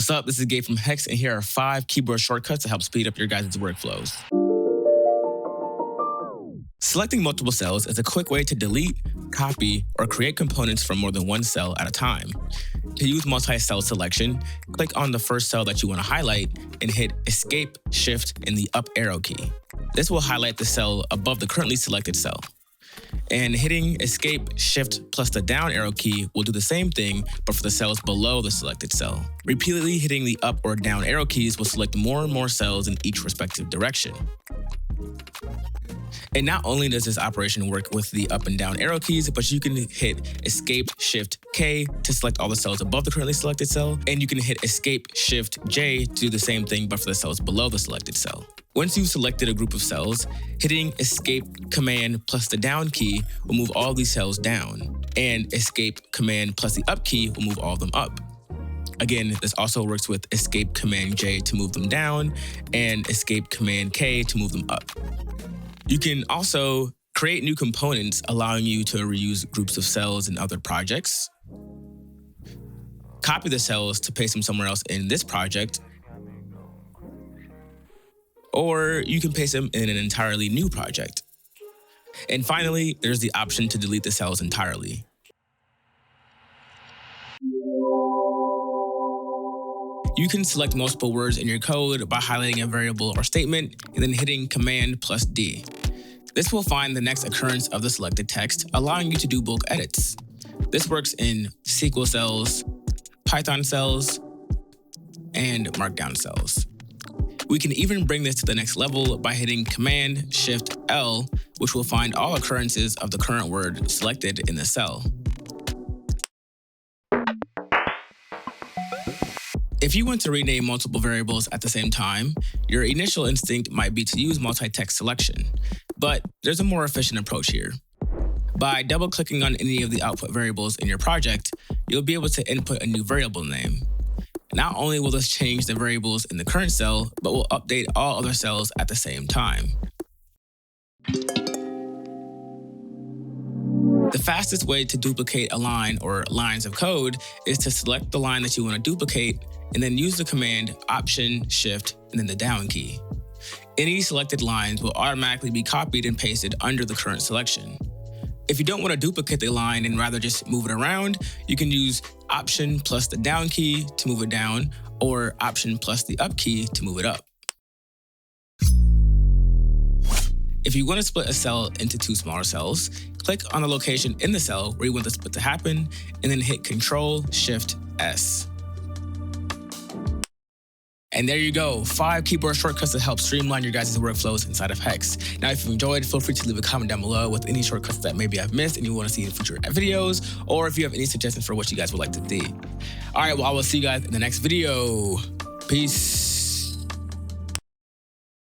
What's up? This is Gabe from Hex, and here are 5 keyboard shortcuts to help speed up your guys' workflows. Selecting multiple cells is a quick way to delete, copy, or create components from more than one cell at a time. To use multi-cell selection, click on the first cell that you want to highlight and hit Escape, Shift, and the up arrow key. This will highlight the cell above the currently selected cell. And hitting Escape, Shift, plus the down arrow key will do the same thing, but for the cells below the selected cell. Repeatedly hitting the up or down arrow keys will select more and more cells in each respective direction. And not only does this operation work with the up and down arrow keys, but you can hit Escape, Shift, K to select all the cells above the currently selected cell, and you can hit Escape, Shift, J to do the same thing, but for the cells below the selected cell. Once you've selected a group of cells, hitting Escape, Command, plus the down key will move all these cells down, and Escape, Command, plus the up key will move all of them up. Again, this also works with Escape, Command, J to move them down, and Escape, Command, K to move them up. You can also create new components, allowing you to reuse groups of cells in other projects, copy the cells to paste them somewhere else in this project, or you can paste them in an entirely new project. And finally, there's the option to delete the cells entirely. You can select multiple words in your code by highlighting a variable or statement and then hitting Command plus D. This will find the next occurrence of the selected text, allowing you to do bulk edits. This works in SQL cells, Python cells, and Markdown cells. We can even bring this to the next level by hitting Command Shift L, which will find all occurrences of the current word selected in the cell. If you want to rename multiple variables at the same time, your initial instinct might be to use multi-text selection, but there's a more efficient approach here. By double-clicking on any of the output variables in your project, you'll be able to input a new variable name. Not only will this change the variables in the current cell, but will update all other cells at the same time. The fastest way to duplicate a line or lines of code is to select the line that you want to duplicate and then use the command Option, Shift, and then the down key. Any selected lines will automatically be copied and pasted under the current selection. If you don't want to duplicate the line and rather just move it around, you can use Option plus the down key to move it down, or Option plus the up key to move it up. If you want to split a cell into 2 smaller cells, click on the location in the cell where you want the split to happen, and then hit Ctrl Shift S. And there you go, 5 keyboard shortcuts to help streamline your guys' workflows inside of Hex. Now, if you enjoyed, feel free to leave a comment down below with any shortcuts that maybe I've missed and you want to see in future videos, or if you have any suggestions for what you guys would like to see. All right, well, I will see you guys in the next video. Peace.